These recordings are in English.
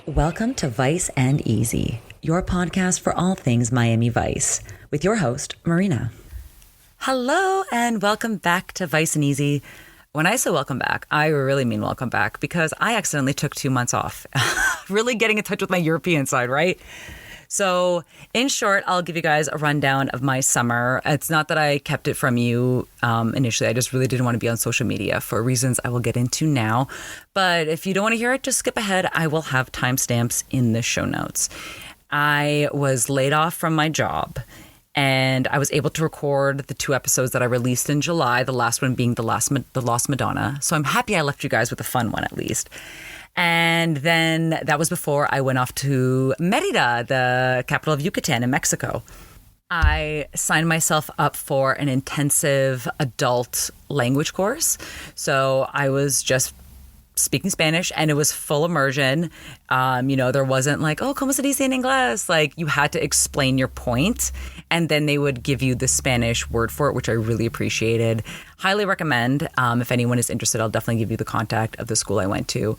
Welcome to Vice and Easy, your podcast for all things Miami Vice, with your host, Marina. Hello, and welcome back to Vice and Easy. When I say welcome back, I really mean welcome back because I accidentally took 2 months off. Really getting in touch with my European side, right? So in short, I'll give you guys a rundown of my summer. It's not that I kept it from you initially. I just really didn't want to be on social media for reasons I will get into now. But if you don't want to hear it, just skip ahead. I will have timestamps in the show notes. I was laid off from my job and I was able to record the 2 episodes that I released in July, the last one being The Lost Madonna. So I'm happy I left you guys with a fun one at least. And then that was before I went off to Mérida, the capital of Yucatan in Mexico. I signed myself up for an intensive adult language course. So I was just speaking Spanish and it was full immersion. There wasn't like, oh, ¿cómo se dice en inglés? Like you had to explain your point and then they would give you the Spanish word for it, which I really appreciated. Highly recommend. If anyone is interested, I'll definitely give you the contact of the school I went to.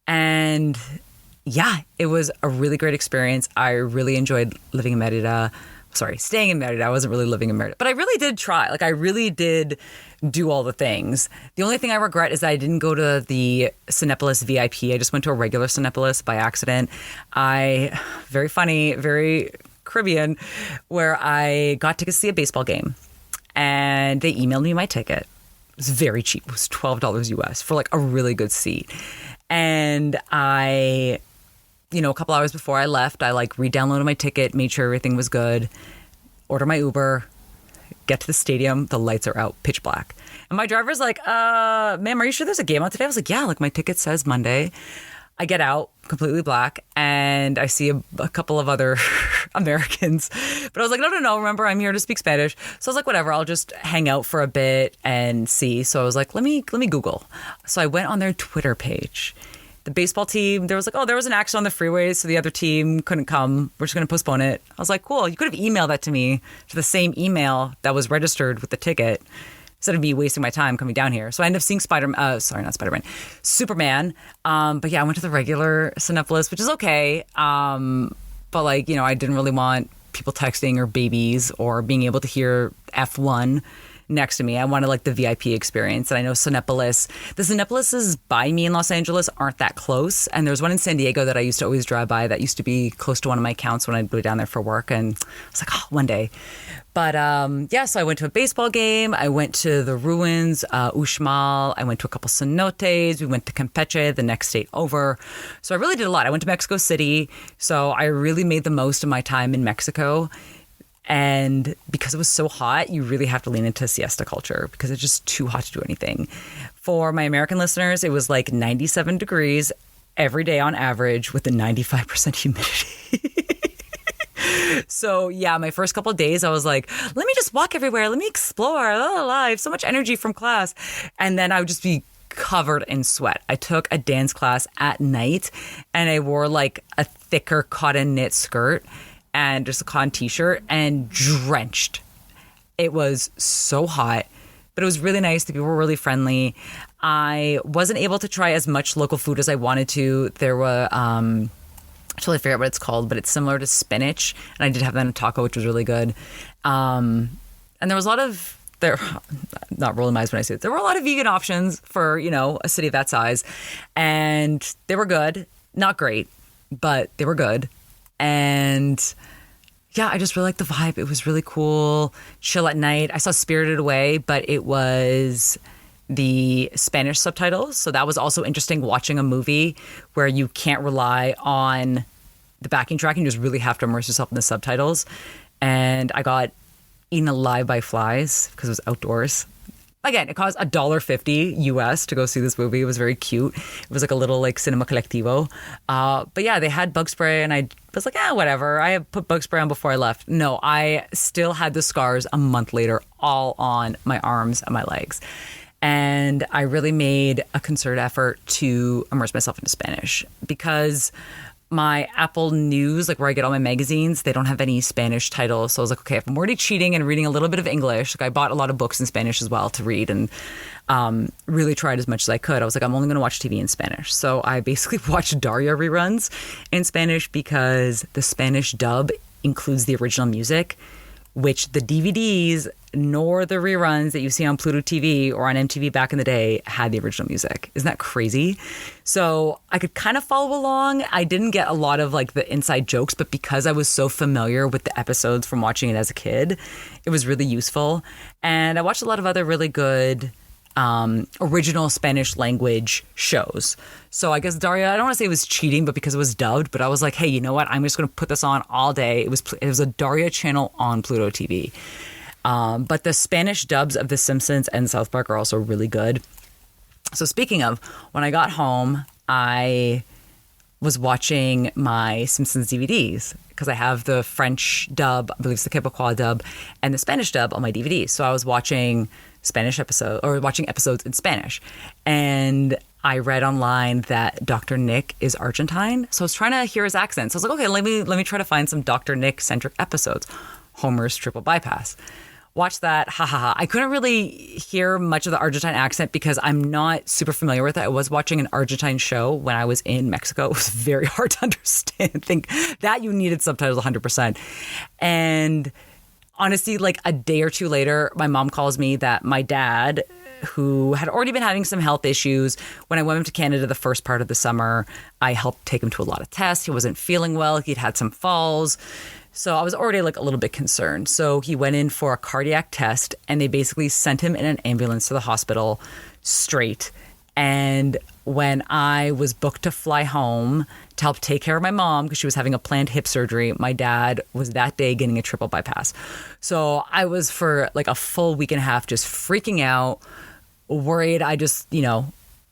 And yeah, it was a really great experience. I really enjoyed living in Mérida. Staying in Mérida. I wasn't really living in Mérida, but I really did try. Like I really did do all the things. The only thing I regret is that I didn't go to the Cinépolis VIP. I just went to a regular Cinépolis by accident. Very funny, very Caribbean, where I got tickets to see a baseball game and they emailed me my ticket. It was very cheap. It was $12 US for like a really good seat. And a couple hours before I left, I like re-downloaded my ticket, made sure everything was good, order my Uber, get to the stadium, the lights are out, pitch black. And my driver's like, ma'am, are you sure there's a game on today? I was like, yeah, like my ticket says Monday. I get out, completely black, and I see a couple of other Americans. But I was like, no, remember, I'm here to speak Spanish. So I was like, whatever, I'll just hang out for a bit and see. So I was like, let me Google. So I went on their Twitter page. The baseball team, there was an accident on the freeways, so the other team couldn't come. We're just going to postpone it. I was like, cool, you could have emailed that to me to the same email that was registered with the ticket, instead of me wasting my time coming down here. So I ended up seeing Superman. But yeah, I went to the regular Cinépolis, which is okay. But like, I didn't really want people texting or babies or being able to hear F1 next to me. I wanted like the VIP experience. And I know the Cinépolises by me in Los Angeles aren't that close. And there's one in San Diego that I used to always drive by that used to be close to one of my accounts when I'd go down there for work. And I was like, oh, one day. But so I went to a baseball game. I went to the ruins, Uxmal. I went to a couple cenotes. We went to Campeche, the next state over. So I really did a lot. I went to Mexico City. So I really made the most of my time in Mexico. And because it was so hot, you really have to lean into siesta culture because it's just too hot to do anything. For my American listeners, it was like 97 degrees every day on average with a 95% humidity. So yeah, my first couple of days, I was like, let me just walk everywhere. Let me explore. I have so much energy from class. And then I would just be covered in sweat. I took a dance class at night and I wore like a thicker cotton knit skirt and just a cotton t-shirt and drenched. It was so hot, but it was really nice. The people were really friendly. I wasn't able to try as much local food as I wanted to. There were, I totally forget what it's called, but it's similar to spinach. And I did have that in a taco, which was really good. And there was a lot of, not rolling my eyes when I say it, there were a lot of vegan options for, a city of that size. And they were good. Not great, but they were good. And yeah, I just really liked the vibe. It was really cool. Chill at night. I saw Spirited Away, but it was the Spanish subtitles. So that was also interesting, watching a movie where you can't rely on the backing track and you just really have to immerse yourself in the subtitles. And I got eaten alive by flies because it was outdoors. Again, it cost $1.50 US to go see this movie. It was very cute. It was like a little like cinema collectivo. But yeah, they had bug spray and I was like, whatever. I had put bug spray on before I left. No, I still had the scars a month later, all on my arms and my legs. And I really made a concerted effort to immerse myself into Spanish because my Apple News, like where I get all my magazines, they don't have any Spanish titles. So I was like, okay, if I'm already cheating and reading a little bit of English, like I bought a lot of books in Spanish as well to read. And really tried as much as I could. I was like, I'm only going to watch TV in Spanish. So I basically watched Daria reruns in Spanish because the Spanish dub includes the original music, which the DVDs nor the reruns that you see on Pluto TV or on MTV back in the day had the original music. Isn't that crazy? So I could kind of follow along. I didn't get a lot of like the inside jokes, but because I was so familiar with the episodes from watching it as a kid, it was really useful. And I watched a lot of other really good original Spanish language shows. So I guess Daria, I don't want to say it was cheating, but because it was dubbed, but I was like, hey, you know what? I'm just going to put this on all day. It was a Daria channel on Pluto TV. But the Spanish dubs of The Simpsons and South Park are also really good. So speaking of, when I got home, I was watching my Simpsons DVDs because I have the French dub, I believe it's the Quebecois dub, and the Spanish dub on my DVD. So I was watching episodes in Spanish. And I read online that Dr. Nick is Argentine. So I was trying to hear his accent. So I was like, okay, let me try to find some Dr. Nick-centric episodes. Homer's Triple Bypass. Watch that. Ha ha ha. I couldn't really hear much of the Argentine accent because I'm not super familiar with it. I was watching an Argentine show when I was in Mexico. It was very hard to understand. I think that you needed subtitles 100%. And honestly, like a day or two later, my mom calls me that my dad, who had already been having some health issues, when I went up to Canada the first part of the summer, I helped take him to a lot of tests. He wasn't feeling well. He'd had some falls. So I was already like a little bit concerned. So he went in for a cardiac test and they basically sent him in an ambulance to the hospital straight. And when I was booked to fly home to help take care of my mom because she was having a planned hip surgery, my dad was that day getting a triple bypass. So I was for like a full week and a half just freaking out, worried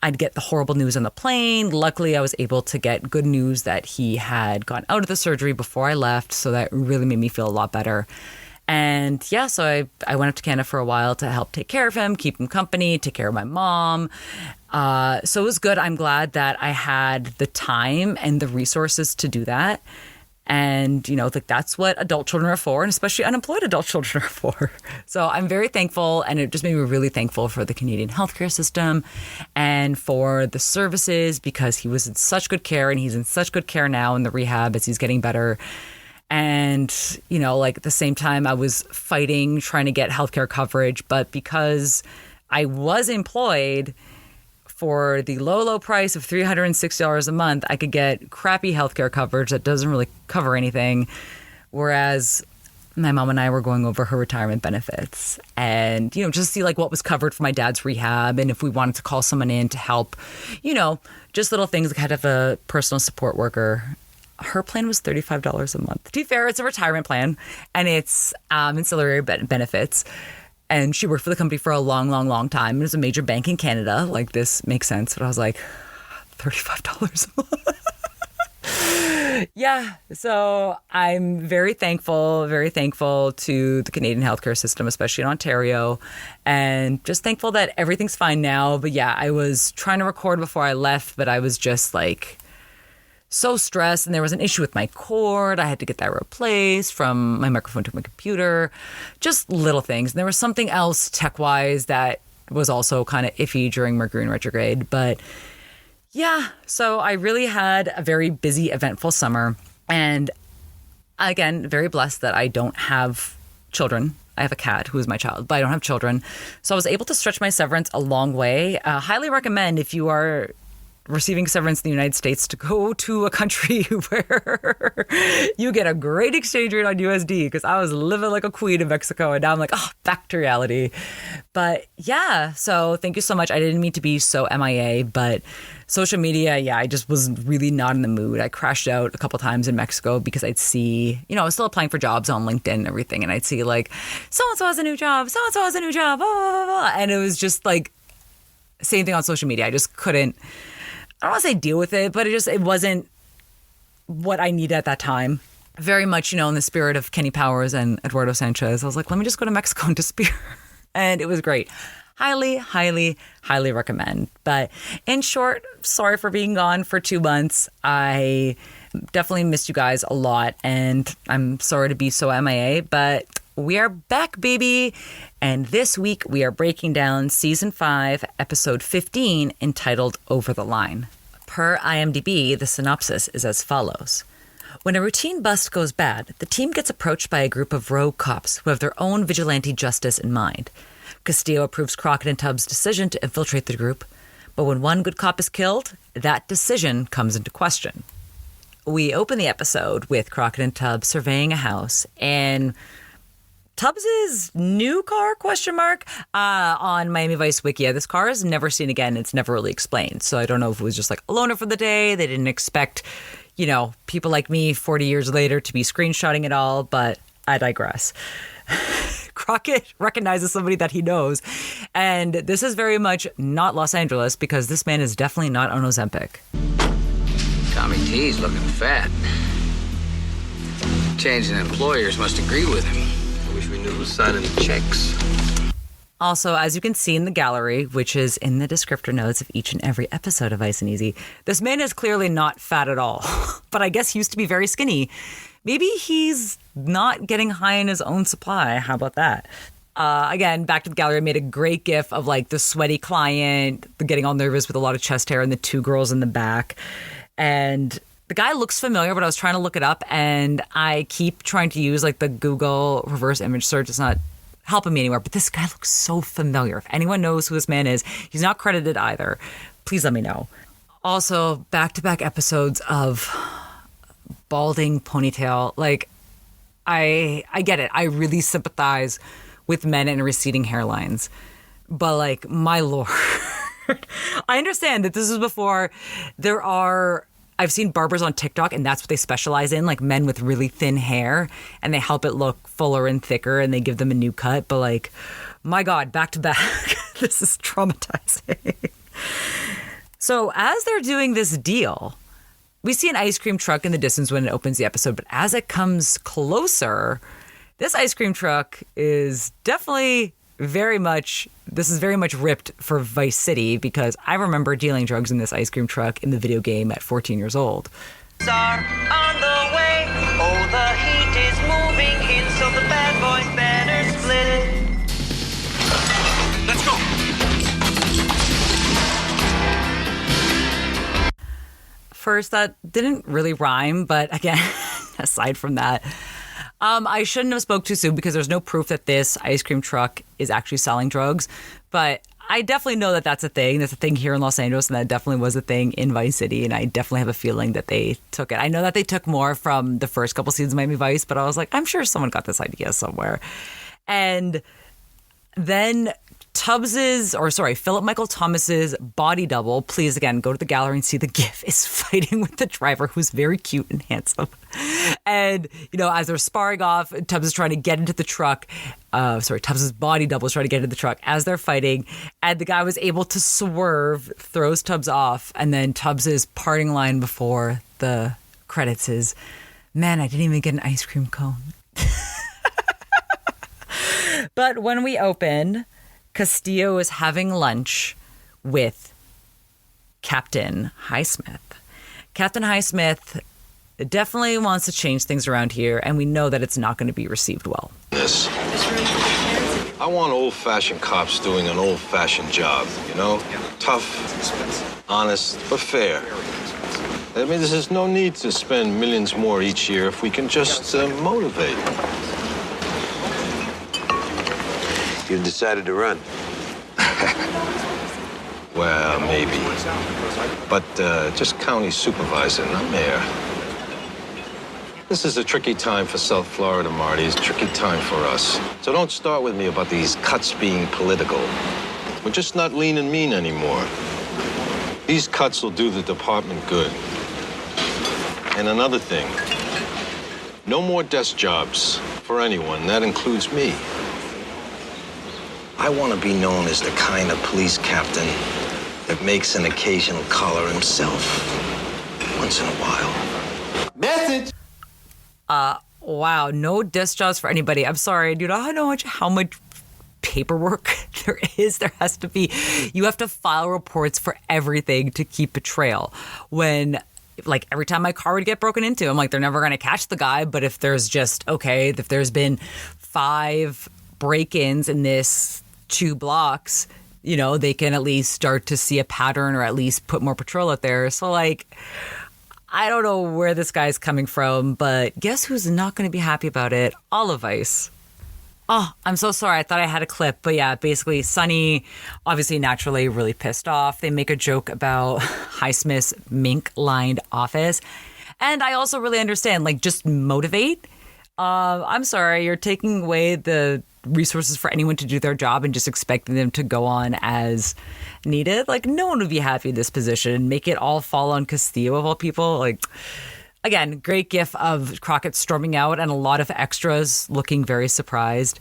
I'd get the horrible news on the plane. Luckily, I was able to get good news that he had gone out of the surgery before I left. So that really made me feel a lot better. And yeah, so I went up to Canada for a while to help take care of him, keep him company, take care of my mom. So it was good. I'm glad that I had the time and the resources to do that. And, that's what adult children are for, and especially unemployed adult children are for. So I'm very thankful, and it just made me really thankful for the Canadian healthcare system and for the services because he was in such good care, and he's in such good care now in the rehab as he's getting better. And, at the same time, I was fighting, trying to get healthcare coverage, but because I was employed, for the low price of $360 a month, I could get crappy healthcare coverage that doesn't really cover anything. Whereas my mom and I were going over her retirement benefits and, just see like what was covered for my dad's rehab. And if we wanted to call someone in to help, just little things like I had to have a personal support worker. Her plan was $35 a month. To be fair, it's a retirement plan and it's ancillary benefits. And she worked for the company for a long, long, long time. It was a major bank in Canada. Like, this makes sense. But I was like, $35 a month. Yeah. So I'm very thankful to the Canadian healthcare system, especially in Ontario. And just thankful that everything's fine now. But yeah, I was trying to record before I left, but I was just like so stressed, and there was an issue with my cord. I had to get that replaced from my microphone to my computer, just little things. And there was something else tech-wise that was also kind of iffy during Mercury in retrograde. But yeah, so I really had a very busy, eventful summer. And again, very blessed that I don't have children. I have a cat who is my child, but I don't have children. So I was able to stretch my severance a long way. Highly recommend if you are receiving severance in the United States to go to a country where you get a great exchange rate on USD, because I was living like a queen in Mexico and now I'm like, back to reality. But yeah, so thank you so much. I didn't mean to be so MIA, but social media, I just was really not in the mood. I crashed out a couple times in Mexico because I'd see, I was still applying for jobs on LinkedIn and everything, and I'd see like, so-and-so has a new job, so-and-so has a new job, blah, blah, blah. And it was just like, same thing on social media. I just couldn't, I don't want to say deal with it, but it wasn't what I needed at that time. Very much, in the spirit of Kenny Powers and Eduardo Sanchez, I was like, let me just go to Mexico and disappear. And it was great. Highly, highly, highly recommend. But in short, sorry for being gone for 2 months. I definitely missed you guys a lot, and I'm sorry to be so MIA, but We are back, baby. And this week we are breaking down Season 5, Episode 15, entitled Over the Line. Per IMDb, the synopsis is as follows. When a routine bust goes bad, the team gets approached by a group of rogue cops who have their own vigilante justice in mind. Castillo approves Crockett and Tubbs' decision to infiltrate the group, but when one good cop is killed, that decision comes into question. We open the episode with Crockett and Tubbs surveying a house, and Tubbs' new car, on Miami Vice Wikia. This car is never seen again. It's never really explained. So I don't know if it was just like a loaner for the day. They didn't expect, people like me 40 years later to be screenshotting it all, but I digress. Crockett recognizes somebody that he knows. And this is very much not Los Angeles because this man is definitely not on Ozempic. Tommy T's looking fat. Changing employers must agree with him. I wish we knew who was signing the checks. Also, as you can see in the gallery, which is in the descriptor notes of each and every episode of Ice and Easy, this man is clearly not fat at all. But I guess he used to be very skinny. Maybe he's not getting high in his own supply. How about that? Again, back to the gallery, I made a great gif of like the sweaty client, getting all nervous with a lot of chest hair, and the two girls in the back. And the guy looks familiar, but I was trying to look it up, and I keep trying to use like the Google reverse image search. It's not helping me anywhere, but this guy looks so familiar. If anyone knows who this man is, he's not credited either. Please let me know. Also, back-to-back episodes of balding ponytail. Like, I get it. I really sympathize with men and receding hairlines. But like, my lord. I understand that this is before I've seen barbers on TikTok, and that's what they specialize in, like men with really thin hair, and they help it look fuller and thicker, and they give them a new cut. But like, my God, back to back, this is traumatizing. So as they're doing this deal, we see an ice cream truck in the distance when it opens the episode, but as it comes closer, this ice cream truck is definitely very much ripped for Vice City, because I remember dealing drugs in this ice cream truck in the video game at 14 years old. Are on the way. Oh, the heat is moving in, so the bad boys better split it. Let's go. First, that didn't really rhyme, but again, aside from that, I shouldn't have spoke too soon because there's no proof that this ice cream truck is actually selling drugs. But I definitely know that that's a thing. That's a thing here in Los Angeles, and that definitely was a thing in Vice City. And I definitely have a feeling that they took it. I know that they took more from the first couple seasons of Miami Vice, but I was like, I'm sure someone got this idea somewhere. And then Philip Michael Thomas's body double, please again, go to the gallery and see the GIF, is fighting with the driver, who's very cute and handsome. And, as they're sparring off, Tubbs is trying to get into the truck. Tubbs' body double is trying to get into the truck as they're fighting. And the guy was able to swerve, throws Tubbs off. And then Tubbs' parting line before the credits is, man, I didn't even get an ice cream cone. But when we open, Castillo is having lunch with Captain Highsmith. Captain Highsmith definitely wants to change things around here, and we know that it's not going to be received well. I want old-fashioned cops doing an old-fashioned job, Tough, honest, but fair. I mean, there's no need to spend millions more each year if we can just motivate. You've decided to run. Well, maybe. But just county supervisor, not mayor. This is a tricky time for South Florida, Marty. It's a tricky time for us. So don't start with me about these cuts being political. We're just not lean and mean anymore. These cuts will do the department good. And another thing, no more desk jobs for anyone. That includes me. I want to be known as the kind of police captain that makes an occasional collar himself once in a while. Message! Wow, no desk jobs for anybody. I'm sorry, dude. I don't know how much paperwork there is. There has to be. You have to file reports for everything to keep a trail. When, like, every time my car would get broken into, I'm like, they're never going to catch the guy. But if there's been 5 break-ins in this 2 blocks, you know, they can at least start to see a pattern or at least put more patrol out there. So, like, I don't know where this guy's coming from, but guess who's not going to be happy about it? All of Vice. Oh, I'm so sorry. I thought I had a clip. But yeah, basically, Sonny, obviously, naturally, really pissed off. They make a joke about Highsmith's mink-lined office. And I also really understand, like, just motivate. I'm sorry, you're taking away the resources for anyone to do their job and just expecting them to go on as needed. Like, no one would be happy in this position. Make it all fall on Castillo of all people. Like, again, great gif of Crockett storming out and a lot of extras looking very surprised.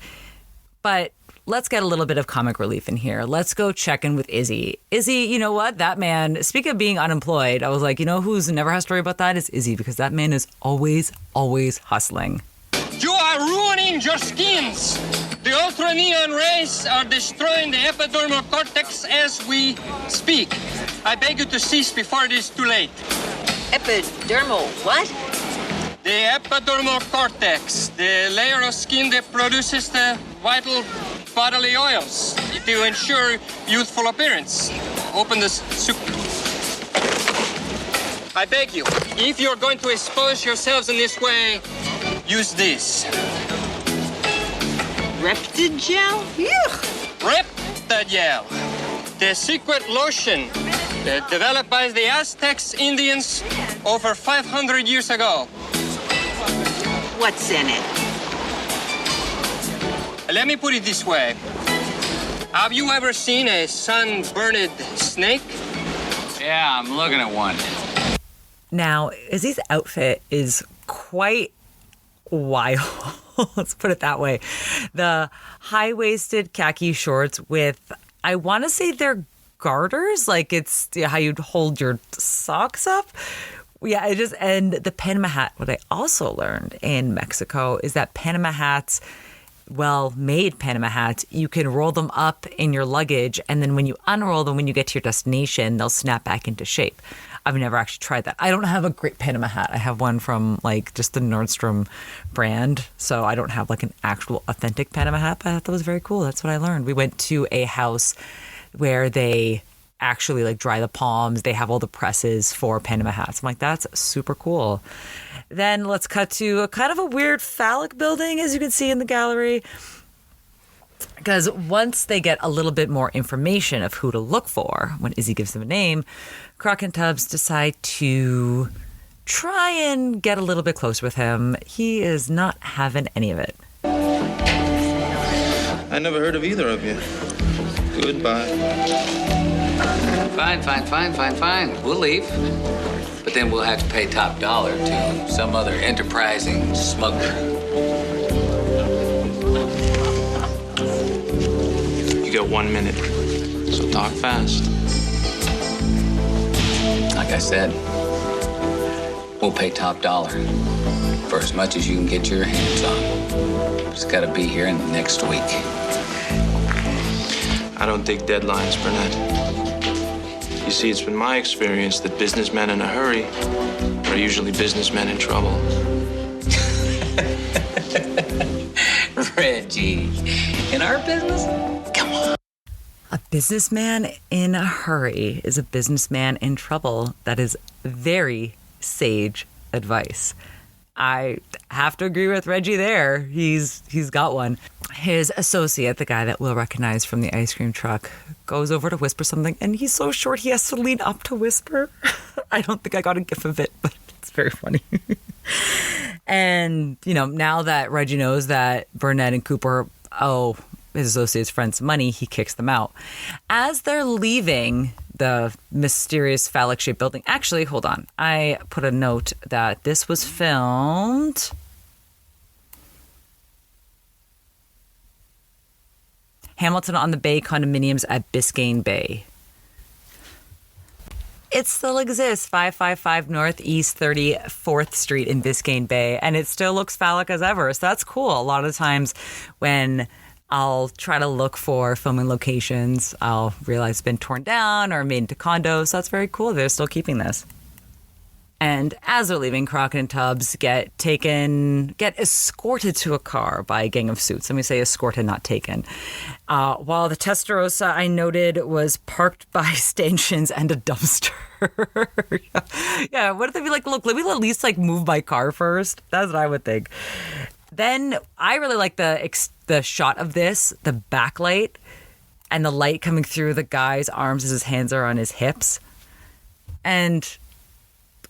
But let's get a little bit of comic relief in here. Let's go check in with Izzy. Izzy, you know what? That man, speaking of being unemployed, I was like, you know who's never has to worry about that is Izzy, because that man is always, always hustling. You are ruining your skins. The ultra neon rays are destroying the epidermal cortex as we speak. I beg you to cease before it is too late. Epidermal what? The epidermal cortex, the layer of skin that produces the vital bodily oils to ensure youthful appearance. Open this soup. I beg you, if you're going to expose yourselves in this way, use this. Reptigel? Reptigel, the secret lotion developed by the Aztecs Indians over 500 years ago. What's in it? Let me put it this way. Have you ever seen a sunburned snake? Yeah, I'm looking at one. Now, Izzy's outfit is quite wild. Let's put it that way. The high-waisted khaki shorts with, I want to say they're garters, like it's how you'd hold your socks up. Yeah, and the Panama hat. What I also learned in Mexico is that Panama hats, well-made Panama hats, you can roll them up in your luggage, and then when you unroll them, when you get to your destination, they'll snap back into shape. I've never actually tried that. I don't have a great Panama hat. I have one from like just the Nordstrom brand. So I don't have like an actual authentic Panama hat, but I thought that was very cool. That's what I learned. We went to a house where they actually like dry the palms. They have all the presses for Panama hats. I'm like, that's super cool. Then let's cut to a kind of a weird phallic building, as you can see in the gallery. Because once they get a little bit more information of who to look for, when Izzy gives them a name, Crockett and Tubbs decide to try and get a little bit closer with him. He is not having any of it. I never heard of either of you. Goodbye. Fine. We'll leave. But then we'll have to pay top dollar to some other enterprising smuggler. You got 1 minute, so talk fast. Like I said, we'll pay top dollar for as much as you can get your hands on. Just gotta be here in the next week. I don't dig deadlines, Burnett. You see, it's been my experience that businessmen in a hurry are usually businessmen in trouble. Reggie, in our business? Come on. A businessman in a hurry is a businessman in trouble. That is very sage advice. I have to agree with Reggie there. He's got one. His associate, the guy that we'll recognize from the ice cream truck, goes over to whisper something, and he's so short he has to lean up to whisper. I don't think I got a gif of it, but it's very funny. And, you know, now that Reggie knows that Burnett and Cooper owe his associate's friend some money, he kicks them out. As they're leaving the mysterious phallic-shaped building, actually, hold on. I put a note that this was filmed Hamilton on the Bay condominiums at Biscayne Bay. It still exists, 555 Northeast 34th Street in Biscayne Bay, and it still looks phallic as ever. So that's cool. A lot of times when I'll try to look for filming locations, I'll realize it's been torn down or made into condos. So that's very cool. They're still keeping this. And as they're leaving, Crockett and Tubbs get escorted to a car by a gang of suits. Let me say escorted, not taken. While the Testarossa, I noted, was parked by stanchions and a dumpster. Yeah, what if they be like, look, let me at least like move my car first? That's what I would think. Then I really like the shot of this, the backlight and the light coming through the guy's arms as his hands are on his hips. And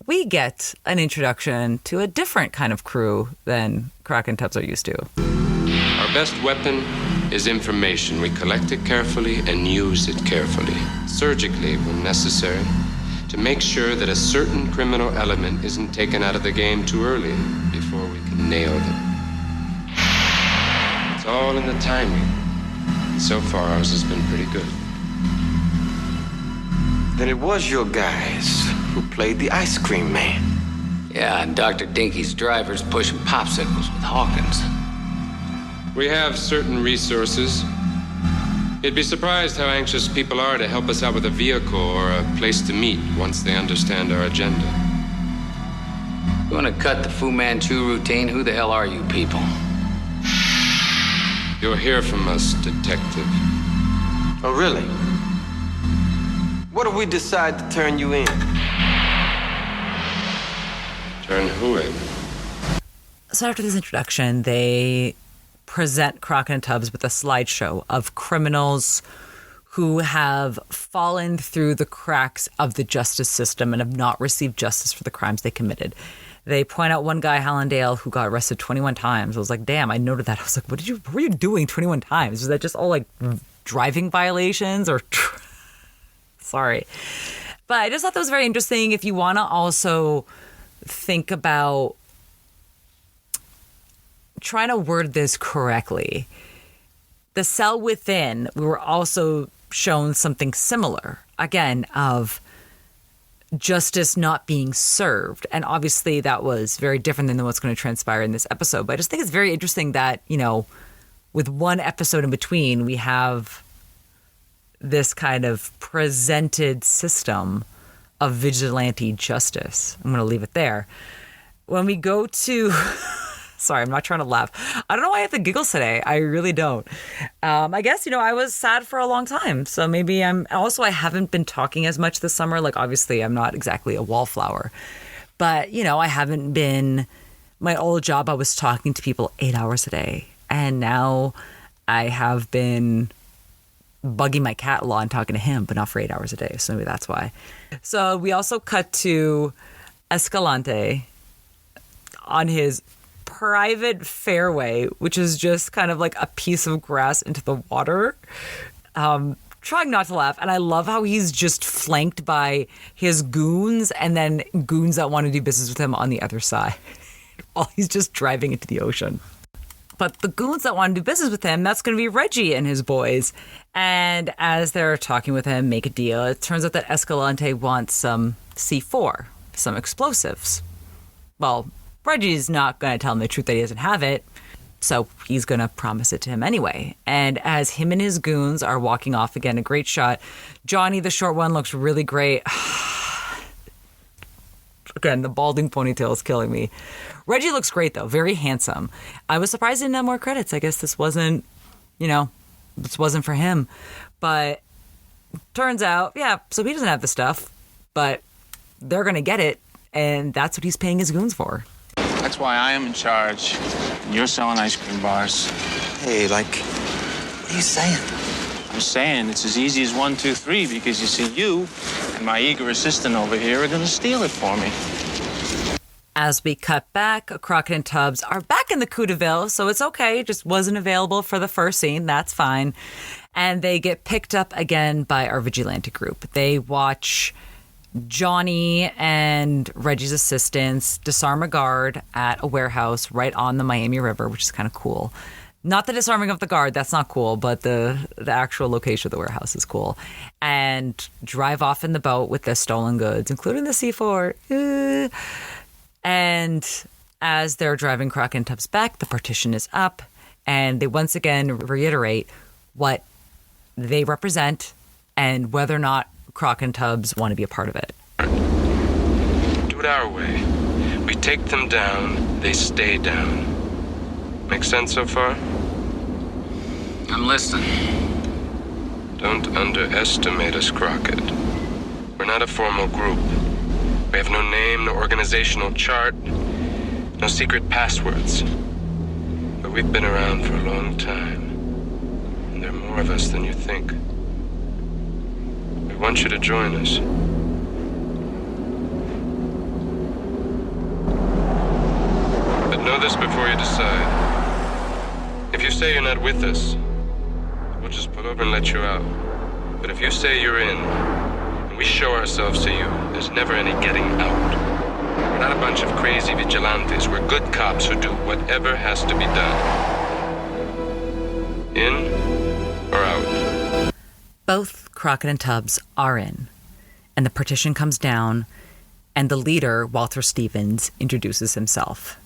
we get an introduction to a different kind of crew than Crockett and Tubbs are used to. Our best weapon is information. We collect it carefully and use it carefully, surgically when necessary, to make sure that a certain criminal element isn't taken out of the game too early before we can nail them. It's all in the timing. So far, ours has been pretty good. Then it was your guys who played the ice cream man. Yeah, and Dr. Dinky's driver's pushing popsicles with Hawkins. We have certain resources. You'd be surprised how anxious people are to help us out with a vehicle or a place to meet once they understand our agenda. You want to cut the Fu Manchu routine? Who the hell are you people? You'll hear from us, detective. Oh, really? What if we decide to turn you in? Turn who in? So after this introduction, they present Crockett and Tubbs with a slideshow of criminals who have fallen through the cracks of the justice system and have not received justice for the crimes they committed. They point out one guy, Hallandale, who got arrested 21 times. I was like, damn, I noted that. I was like, what were you doing 21 times? Was that just all like driving violations or... Sorry. But I just thought that was very interesting. If you want to also think about trying to word this correctly, the cell within, we were also shown something similar, again, of justice not being served. And obviously that was very different than what's going to transpire in this episode. But I just think it's very interesting that, you know, with one episode in between, we have this kind of presented system of vigilante justice. I'm going to leave it there. When we go to... Sorry, I'm not trying to laugh. I don't know why I have the giggles today. I really don't. I guess, you know, I was sad for a long time. So maybe I haven't been talking as much this summer. Like, obviously, I'm not exactly a wallflower. But, you know, I haven't been... My old job, I was talking to people 8 hours a day. And now I have been bugging my cat a lot and talking to him, but not for 8 hours a day. So maybe that's why. So we also cut to Escalante on his private fairway, which is just kind of like a piece of grass into the water. Trying not to laugh. And I love how he's just flanked by his goons and then goons that want to do business with him on the other side while he's just driving into the ocean. But the goons that want to do business with him, that's going to be Reggie and his boys. And as they're talking with him, make a deal, it turns out that Escalante wants some C4, some explosives. Well, Reggie's not going to tell him the truth that he doesn't have it, so he's going to promise it to him anyway. And as him and his goons are walking off, again, a great shot. Johnny, the short one, looks really great. Again, the balding ponytail is killing me. Reggie looks great, though. Very handsome. I was surprised he didn't have more credits. I guess this wasn't for him. But turns out, yeah, so he doesn't have the stuff, but they're going to get it, and that's what he's paying his goons for. That's why I am in charge. You're selling ice cream bars. Hey, what are you saying? I'm saying it's as easy as 1, 2, 3 because you see you and my eager assistant over here are going to steal it for me. As we cut back, Crockett and Tubbs are back in the Coup de Ville, so it's okay. It just wasn't available for the first scene. That's fine. And they get picked up again by our vigilante group. They watch Johnny and Reggie's assistants disarm a guard at a warehouse right on the Miami River, which is kind of cool. Not the disarming of the guard, that's not cool, but the actual location of the warehouse is cool. And drive off in the boat with the stolen goods, including the C4. And as they're driving Crockett and Tubbs back, the partition is up, and they once again reiterate what they represent and whether or not Crockett and Tubbs want to be a part of it. Do do it our way. We take them down, they stay down. Make sense so far? I'm listening. Don't underestimate us, Crockett. We're not a formal group. We have no name, no organizational chart, no secret passwords. But we've been around for a long time. And there are more of us than you think. We want you to join us. But know this before you decide. If you say you're not with us, we'll just pull over and let you out. But if you say you're in, and we show ourselves to you, there's never any getting out. We're not a bunch of crazy vigilantes. We're good cops who do whatever has to be done. In or out? Both Crockett and Tubbs are in, and the partition comes down, and the leader, Walter Stevens, introduces himself.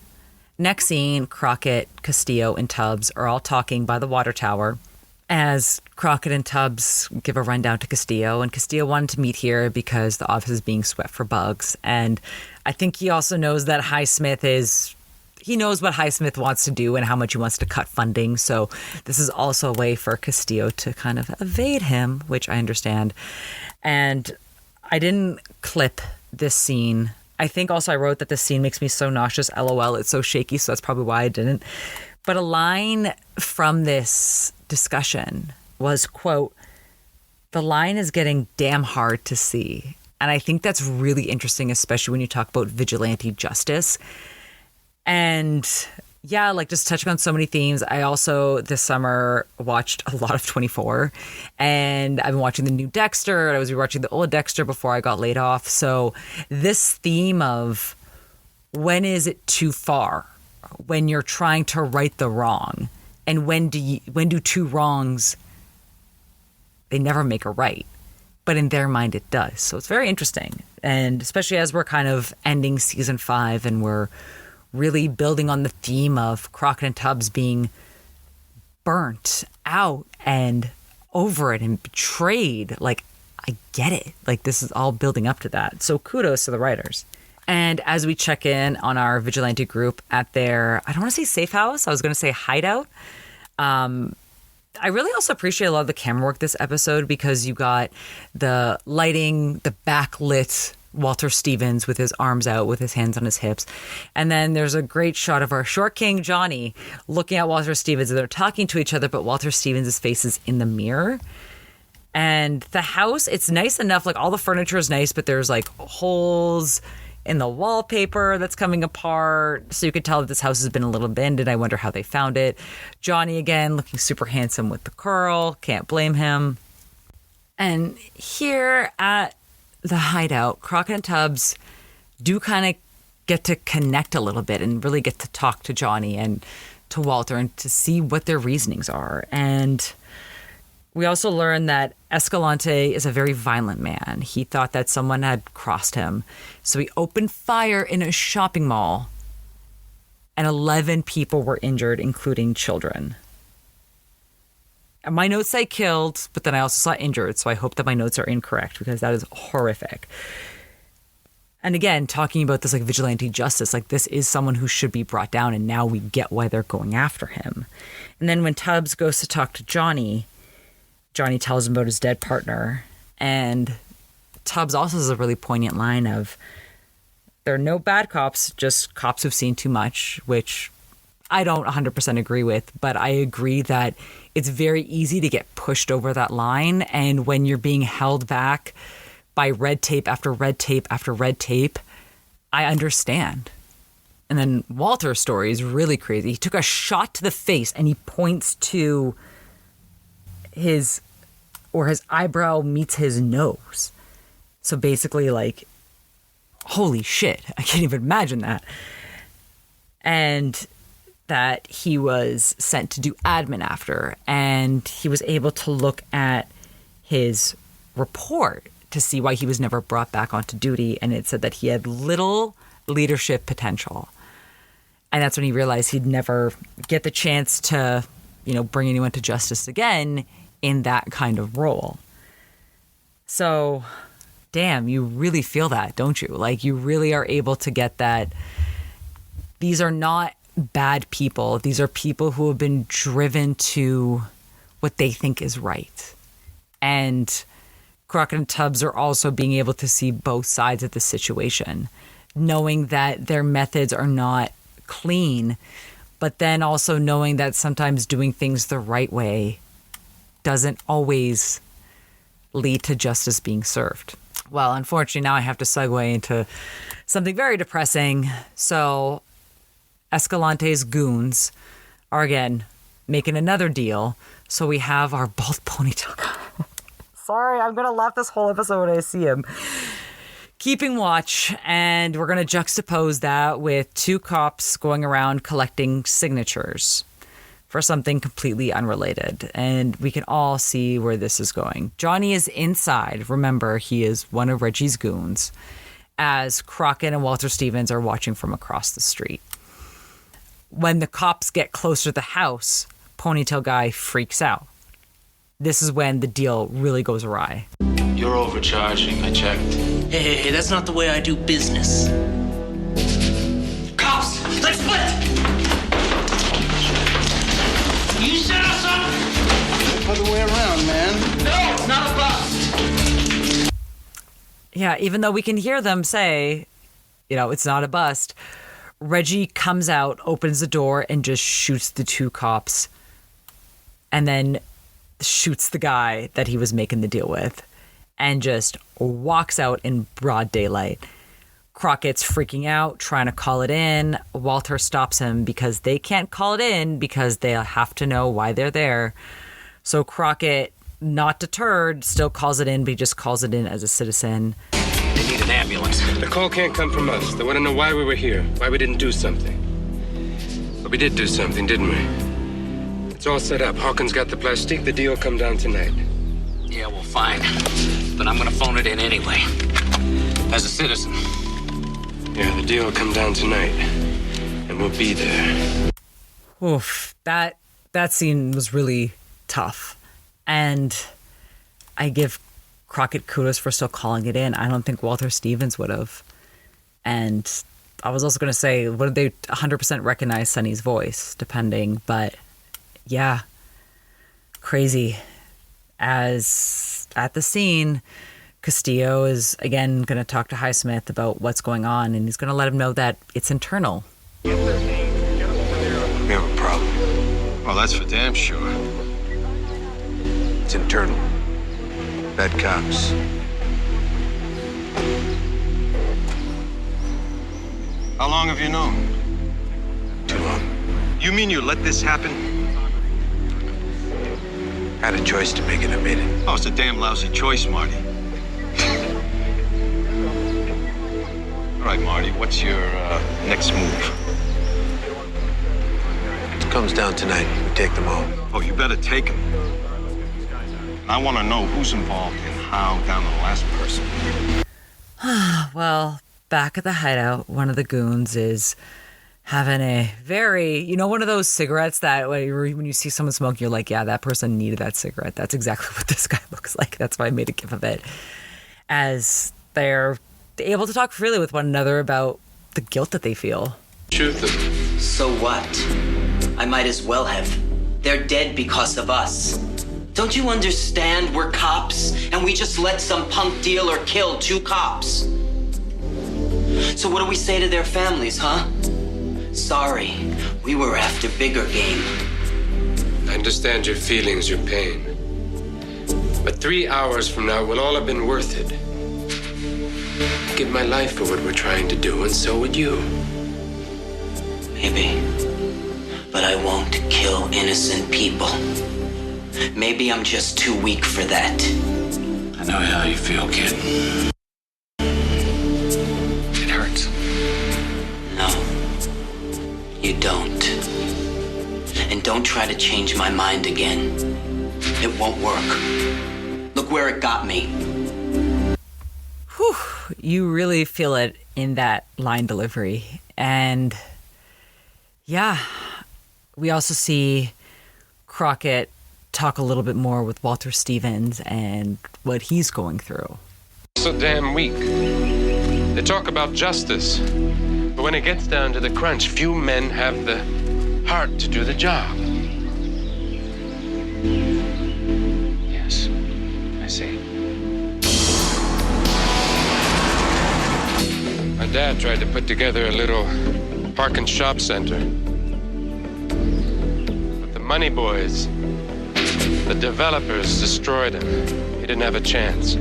Next scene, Crockett, Castillo, and Tubbs are all talking by the water tower as Crockett and Tubbs give a rundown to Castillo. And Castillo wanted to meet here because the office is being swept for bugs. And I think he also knows that he knows what Highsmith wants to do and how much he wants to cut funding. So this is also a way for Castillo to kind of evade him, which I understand. And I didn't clip this scene. I think also I wrote that this scene makes me so nauseous, LOL, it's so shaky, so that's probably why I didn't. But a line from this discussion was, quote, "The line is getting damn hard to see." And I think that's really interesting, especially when you talk about vigilante justice. And yeah, like just touching on so many themes. I also this summer watched a lot of 24, and I've been watching the new Dexter. I was rewatching the old Dexter before I got laid off. So this theme of when is it too far, when you're trying to right the wrong, and when do two wrongs, they never make a right, but in their mind it does. So it's very interesting, and especially as we're kind of ending season 5 and we're really building on the theme of Crockett and Tubbs being burnt out and over it and betrayed. Like, I get it. Like, this is all building up to that. So kudos to the writers. And as we check in on our vigilante group at their, I don't want to say safe house, I was going to say hideout. I really also appreciate a lot of the camera work this episode because you got the lighting, the backlit Walter Stevens with his arms out, with his hands on his hips. And then there's a great shot of our short king, Johnny, looking at Walter Stevens. And they're talking to each other, but Walter Stevens' face is in the mirror. And the house, it's nice enough. Like, all the furniture is nice, but there's, like, holes in the wallpaper that's coming apart. So you could tell that this house has been a little abandoned. I wonder how they found it. Johnny, again, looking super handsome with the curl. Can't blame him. And here at the hideout, Crockett and Tubbs do kind of get to connect a little bit and really get to talk to Johnny and to Walter and to see what their reasonings are. And we also learn that Escalante is a very violent man. He thought that someone had crossed him. So he opened fire in a shopping mall, and 11 people were injured, including children. My notes say killed, but then I also saw injured, so I hope that my notes are incorrect because that is horrific. And again, talking about this like vigilante justice, like this is someone who should be brought down, and now we get why they're going after him. And then when Tubbs goes to talk to Johnny, Johnny tells him about his dead partner, and Tubbs also has a really poignant line of, there are no bad cops, just cops who've seen too much, which I don't 100% agree with, but I agree that it's very easy to get pushed over that line. And when you're being held back by red tape after red tape after red tape, I understand. And then Walter's story is really crazy. He took a shot to the face and he points to his eyebrow meets his nose. So basically, like, holy shit, I can't even imagine that. And that he was sent to do admin after, and he was able to look at his report to see why he was never brought back onto duty, and it said that he had little leadership potential. And that's when he realized he'd never get the chance to, bring anyone to justice again in that kind of role. So damn, you really feel that, don't you? Like, you really are able to get that. These are not bad people. These are people who have been driven to what they think is right. And Crockett and Tubbs are also being able to see both sides of the situation, knowing that their methods are not clean, but then also knowing that sometimes doing things the right way doesn't always lead to justice being served. Well, unfortunately, now I have to segue into something very depressing. So Escalante's goons are again making another deal. So we have our bald ponytail. Sorry, I'm going to laugh this whole episode when I see him. Keeping watch, and we're going to juxtapose that with two cops going around collecting signatures for something completely unrelated. And we can all see where this is going. Johnny is inside. Remember, he is one of Reggie's goons, as Crockett and Walter Stevens are watching from across the street. When the cops get closer to the house, Ponytail Guy freaks out. This is when the deal really goes awry. You're overcharging, I checked. Hey, that's not the way I do business. Cops, let's split! You set us up! Other way around, man. No, it's not a bust! Yeah, even though we can hear them say, it's not a bust, Reggie comes out, opens the door, and just shoots the two cops. And then shoots the guy that he was making the deal with. And just walks out in broad daylight. Crockett's freaking out, trying to call it in. Walter stops him because they can't call it in because they'll have to know why they're there. So Crockett, not deterred, still calls it in, but he just calls it in as a citizen. They need an ambulance. The call can't come from us. They want to know why we were here, why we didn't do something. But we did do something, didn't we? It's all set up. Hawkins got the plastique. The deal will come down tonight. Yeah, well, fine. But I'm gonna phone it in anyway. As a citizen. Yeah, the deal will come down tonight. And we'll be there. Oof, that scene was really tough. And I give Crockett kudos for still calling it in. I don't think Walter Stevens would have. And I was also going to say, would they 100% recognize Sonny's voice, depending. But yeah, crazy. As at the scene, Castillo is again going to talk to Highsmith about what's going on, and he's going to let him know that it's internal. We have a problem. Well, that's for damn sure. It's internal. Bad cops. How long have you known? Too long. You mean you let this happen? Had a choice to make and I made it. Oh, it's a damn lousy choice, Marty. All right, Marty, what's your next move? It comes down tonight. We take them home. Oh, you better take them. And I want to know who's involved and how down to the last person. Well, back at the hideout, one of the goons is having a very, one of those cigarettes that when you see someone smoking, you're like, yeah, that person needed that cigarette. That's exactly what this guy looks like. That's why I made a gif of it. As they're able to talk freely with one another about the guilt that they feel. Shoot them. So what? I might as well have. They're dead because of us. Don't you understand we're cops and we just let some punk dealer kill two cops? So what do we say to their families, huh? Sorry, we were after bigger game. I understand your feelings, your pain. But 3 hours from now, it will all have been worth it. I'd give my life for what we're trying to do, and so would you. Maybe. But I won't kill innocent people. Maybe I'm just too weak for that. I know how you feel, kid. It hurts. No, you don't. And don't try to change my mind again. It won't work. Look where it got me. Whew, you really feel it in that line delivery. And yeah, we also see Crockett talk a little bit more with Walter Stevens and what he's going through. so damn weak. They talk about justice, but when it gets down to the crunch, few men have the heart to do the job. Yes, I see. My dad tried to put together a little park and shop center. But the money boys, the developers destroyed him. He didn't have a chance.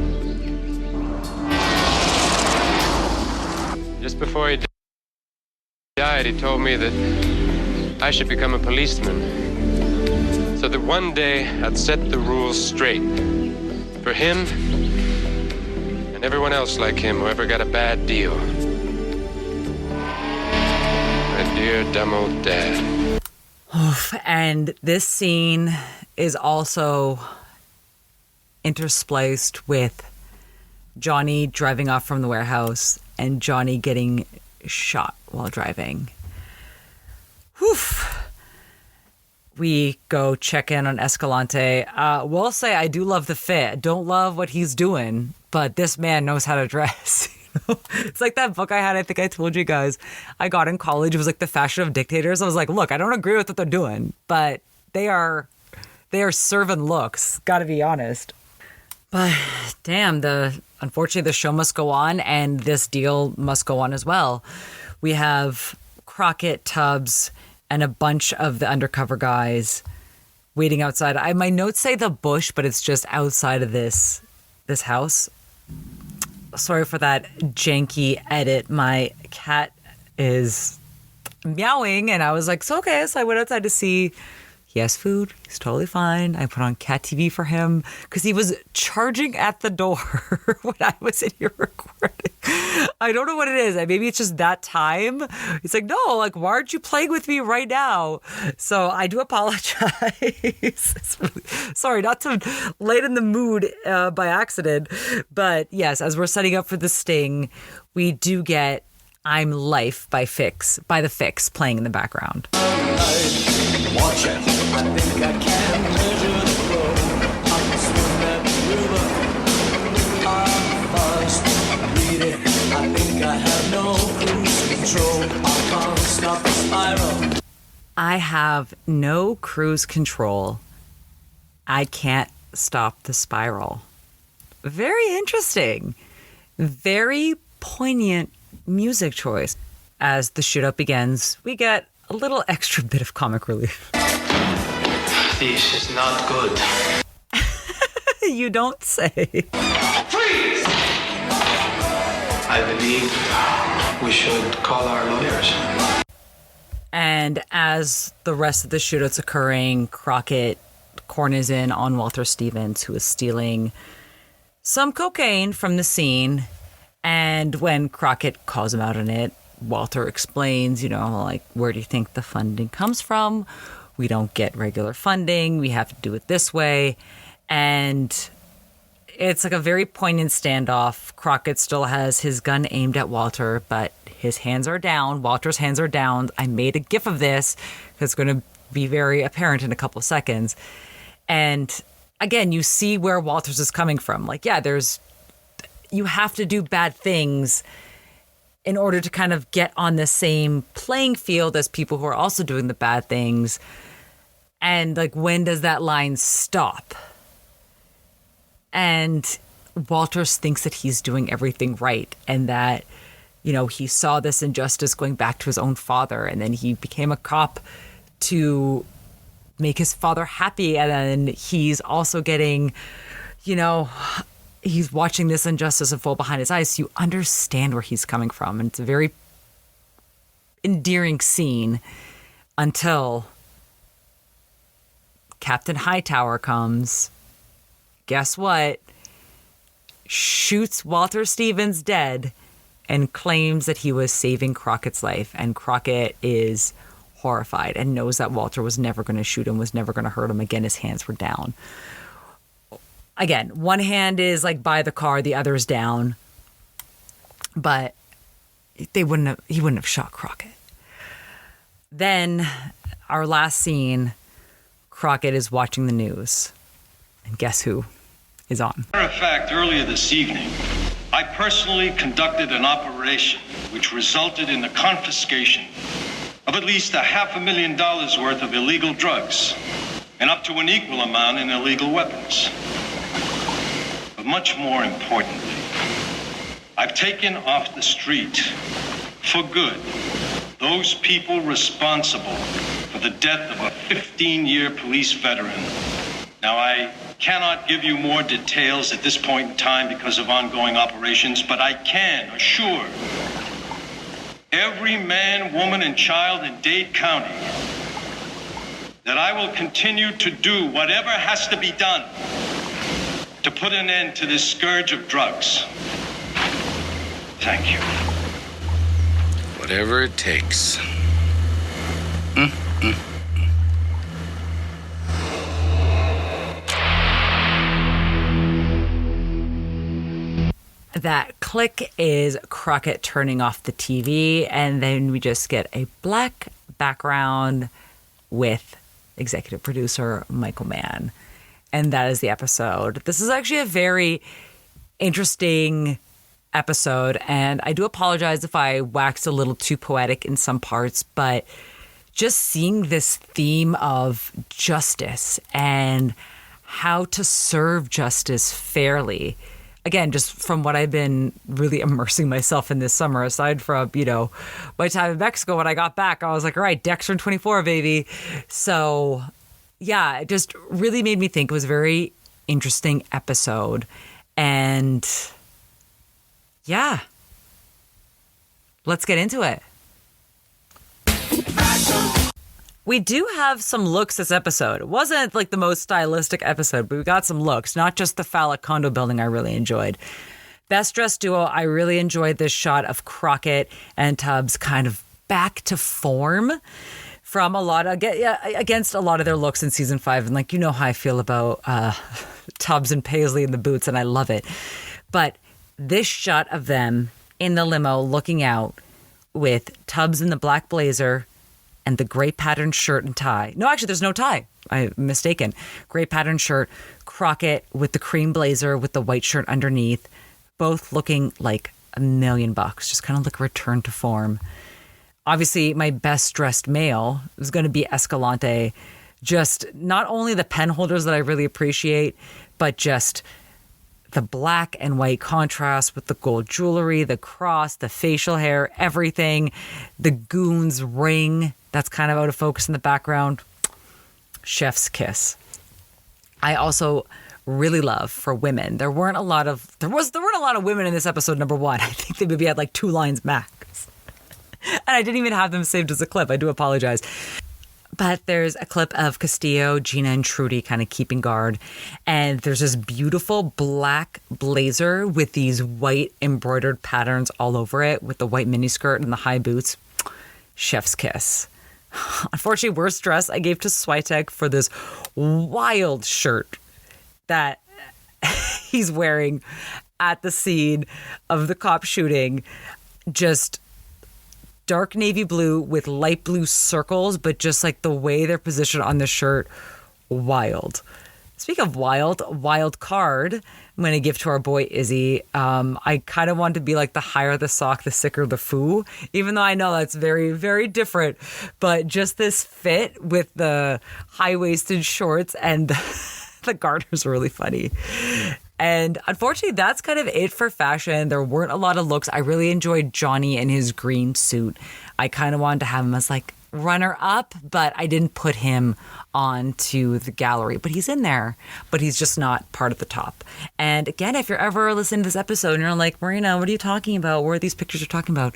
Just before he died, he told me that I should become a policeman, so that one day I'd set the rules straight for him and everyone else like him who ever got a bad deal. My dear dumb old dad. And this scene is also interspliced with Johnny driving off from the warehouse and Johnny getting shot while driving. Whew. We go check in on Escalante. We'll say I do love the fit. Don't love what he's doing, but this man knows how to dress. It's like that book I had, I think I told you guys, I got in college. It was like The Fashion of Dictators. I was like, look, I don't agree with what they're doing, but they are serving looks, gotta be honest. But damn, unfortunately the show must go on and this deal must go on as well. We have Crockett, Tubbs, and a bunch of the undercover guys waiting outside. My notes say the bush, but it's just outside of this house. Sorry for that janky edit. My cat is meowing and I was like, so okay. So I went outside to see. He has food. He's totally fine. I put on cat TV for him because he was charging at the door when I was in here recording. I don't know what it is. Maybe it's just that time. He's like, no, like, why aren't you playing with me right now? So I do apologize. Sorry, not to lighten the mood by accident. But yes, as we're setting up for the sting, we do get I'm Life by The Fix playing in the background. Watch it. I think I can measure the flow. I can swim that river. I'm fast, bleeding. I think I have no cruise control. I can't stop the spiral. I have no cruise control. I can't stop the spiral. Very interesting. Very poignant music choice. As the shootout begins, we get a little extra bit of comic relief. This is not good. You don't say. Freeze! I believe we should call our lawyers. And as the rest of the shootout's occurring, Crockett corners in on Walter Stevens, who is stealing some cocaine from the scene. And when Crockett calls him out on it, Walter explains, like, where do you think the funding comes from? We don't get regular funding. We have to do it this way. And it's like a very poignant standoff. Crockett still has his gun aimed at Walter, but his hands are down. Walter's hands are down. I made a gif of this because it's going to be very apparent in a couple of seconds. And again, you see where Walter's is coming from. Like, yeah, you have to do bad things in order to kind of get on the same playing field as people who are also doing the bad things. And like, when does that line stop? And Walters thinks that he's doing everything right and that, he saw this injustice going back to his own father, and then he became a cop to make his father happy. And then he's also getting, he's watching this injustice unfold behind his eyes. So you understand where he's coming from. And it's a very endearing scene until Captain Hightower comes. Guess what? Shoots Walter Stevens dead and claims that he was saving Crockett's life. And Crockett is horrified and knows that Walter was never going to shoot him, was never going to hurt him again. His hands were down. Again, one hand is like by the car, the other is down. But he wouldn't have shot Crockett. Then our last scene, Crockett is watching the news. And guess who is on? Matter of fact, earlier this evening, I personally conducted an operation which resulted in the confiscation of at least $500,000 worth of illegal drugs and up to an equal amount in illegal weapons. But much more importantly, I've taken off the street for good those people responsible for the death of a 15-year police veteran. Now, I cannot give you more details at this point in time because of ongoing operations, but I can assure every man, woman, and child in Dade County that I will continue to do whatever has to be done to put an end to this scourge of drugs. Thank you. Whatever it takes. That click is Crockett turning off the TV, and then we just get a black background with executive producer Michael Mann. And that is the episode. This is actually a very interesting episode, and I do apologize if I waxed a little too poetic in some parts, but just seeing this theme of justice and how to serve justice fairly. Again, just from what I've been really immersing myself in this summer, aside from, my time in Mexico, when I got back, I was like, all right, Dexter 24, baby. So, yeah, it just really made me think. It was a very interesting episode. And, yeah, let's get into it. We do have some looks this episode. It wasn't like the most stylistic episode, but we got some looks, not just the phallic condo building I really enjoyed. Best dressed duo, I really enjoyed this shot of Crockett and Tubbs kind of back to form from against a lot of their looks in season 5. And you know how I feel about Tubbs and Paisley in the boots, and I love it. But this shot of them in the limo looking out with Tubbs in the black blazer and the gray patterned shirt and tie. No, actually, there's no tie. I'm mistaken. Gray patterned shirt, Crockett with the cream blazer with the white shirt underneath, both looking like $1 million. Just kind of like a return to form. Obviously, my best dressed male is going to be Escalante. Just not only the pen holders that I really appreciate, but just the black and white contrast with the gold jewelry, the cross, the facial hair, everything, the goons ring that's kind of out of focus in the background. Chef's kiss. I also really love for women. There weren't a lot of women in this episode, number one. I think they maybe had 2 lines max. And I didn't even have them saved as a clip. I do apologize. But there's a clip of Castillo, Gina, and Trudy kind of keeping guard. And there's this beautiful black blazer with these white embroidered patterns all over it with the white miniskirt and the high boots. Chef's kiss. Unfortunately, worst dress I gave to Switek for this wild shirt that he's wearing at the scene of the cop shooting. Just dark navy blue with light blue circles, but just the way they're positioned on the shirt, wild. Speaking of wild card, I'm going to give to our boy Izzy. I kind of want to be the higher the sock, the sicker the foo, even though I know that's very, very different. But just this fit with the high-waisted shorts and the garters are really funny. And unfortunately, that's kind of it for fashion. There weren't a lot of looks. I really enjoyed Johnny in his green suit. I kind of wanted to have him as runner up, but I didn't put him onto the gallery. But he's in there, but he's just not part of the top. And again, if you're ever listening to this episode and you're like, Marina, what are you talking about? Where are these pictures you're talking about?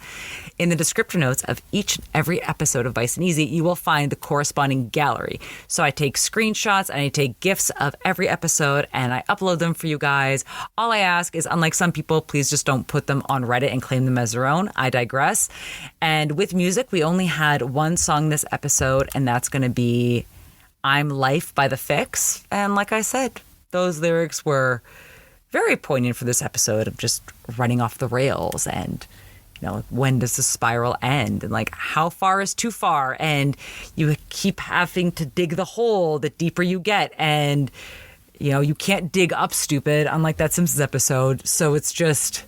In the description notes of each and every episode of Vice and Easy, you will find the corresponding gallery. So I take screenshots and I take GIFs of every episode and I upload them for you guys. All I ask is, unlike some people, please just don't put them on Reddit and claim them as their own. I digress. And with music, we only had one song this episode, and that's going to be I'm Life by The Fix. And like I said, those lyrics were very poignant for this episode of just running off the rails and, when does the spiral end? And how far is too far? And you keep having to dig the hole the deeper you get. And, you can't dig up, stupid, unlike that Simpsons episode. So it's just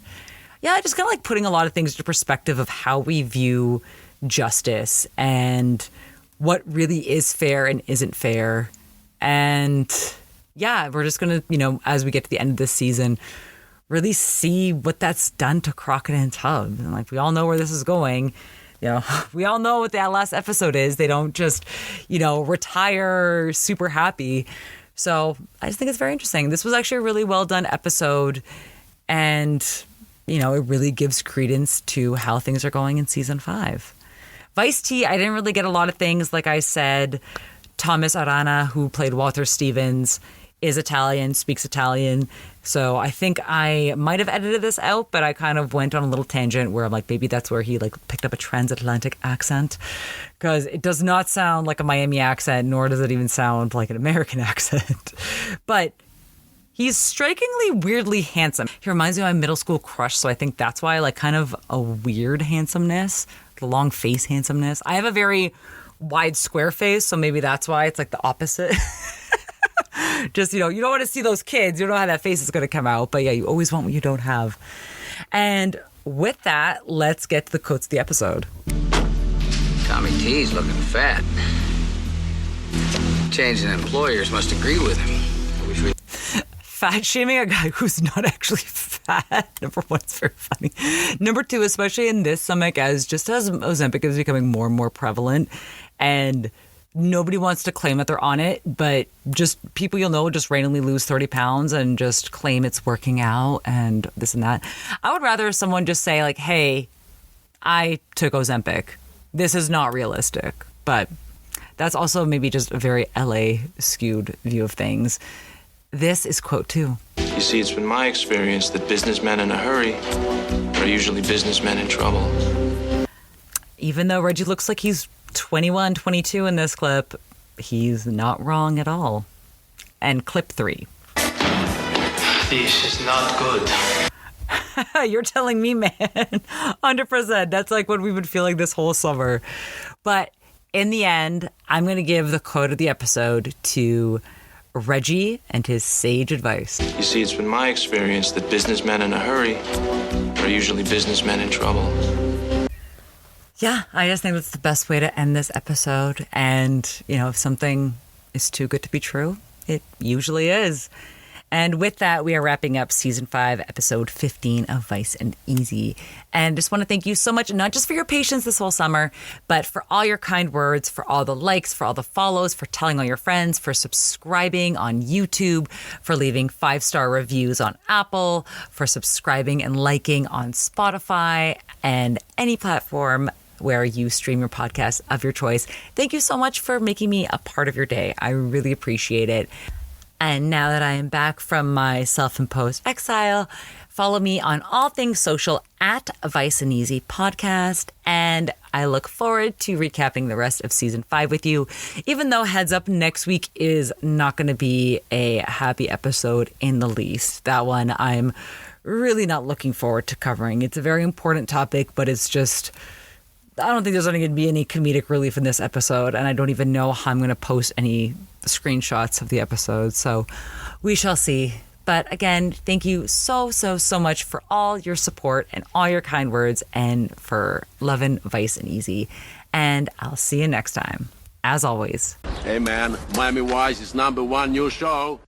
yeah, just kind of like putting a lot of things into perspective of how we view justice and what really is fair and isn't fair. And yeah, we're just going to, as we get to the end of this season, really see what that's done to Crockett and Tubbs. And like, we all know where this is going. We all know what that last episode is. They don't just, retire super happy. So I just think it's very interesting. This was actually a really well done episode. And, it really gives credence to how things are going in season 5. Vice T, I didn't really get a lot of things. Like I said, Thomas Arana, who played Walter Stevens, is Italian, speaks Italian. So I think I might have edited this out, but I kind of went on a little tangent where I'm like, maybe that's where he picked up a transatlantic accent, because it does not sound like a Miami accent, nor does it even sound like an American accent. But he's strikingly weirdly handsome. He reminds me of my middle school crush, so I think that's why I like kind of a weird handsomeness, the long face handsomeness. I have a very wide square face, so maybe that's why it's like the opposite. Just, you don't want to see those kids. You don't know how that face is going to come out. But yeah, you always want what you don't have. And with that, let's get to the quotes of the episode. Tommy T's looking fat. Changing employers must agree with him. I wish we... Fat shaming a guy who's not actually fat. Number one, it's very funny. Number two, especially in this stomach, as Ozempic is becoming more and more prevalent, and nobody wants to claim that they're on it, but just people just randomly lose 30 pounds and just claim it's working out and this and that. I would rather someone just say like, hey, I took Ozempic. This is not realistic. But that's also maybe just a very LA skewed view of things. This is quote 2. You see, it's been my experience that businessmen in a hurry are usually businessmen in trouble. Even though Reggie looks like he's 21, 22 in this clip, he's not wrong at all. And clip 3. This is not good. You're telling me, man. 100%. That's like what we've been feeling this whole summer. But in the end, I'm going to give the quote of the episode to Reggie and his sage advice. You see, it's been my experience that businessmen in a hurry are usually businessmen in trouble. Yeah, I just think that's the best way to end this episode. And, if something is too good to be true, it usually is. And with that, we are wrapping up season 5, episode 15 of Vice and Easy. And just want to thank you so much, not just for your patience this whole summer, but for all your kind words, for all the likes, for all the follows, for telling all your friends, for subscribing on YouTube, for leaving 5-star reviews on Apple, for subscribing and liking on Spotify and any platform where you stream your podcast of your choice. Thank you so much for making me a part of your day. I really appreciate it. And now that I am back from my self-imposed exile, follow me on all things social at Vice and Easy Podcast. And I look forward to recapping the rest of season 5 with you, even though heads up, next week is not going to be a happy episode in the least. That one I'm really not looking forward to covering. It's a very important topic, but it's just, I don't think there's going to be any comedic relief in this episode, and I don't even know how I'm going to post any screenshots of the episode, so we shall see. But again, thank you so much for all your support and all your kind words and for loving Vice and Easy. And I'll see you next time. As always. Hey man, Miami Wise is #1 new show.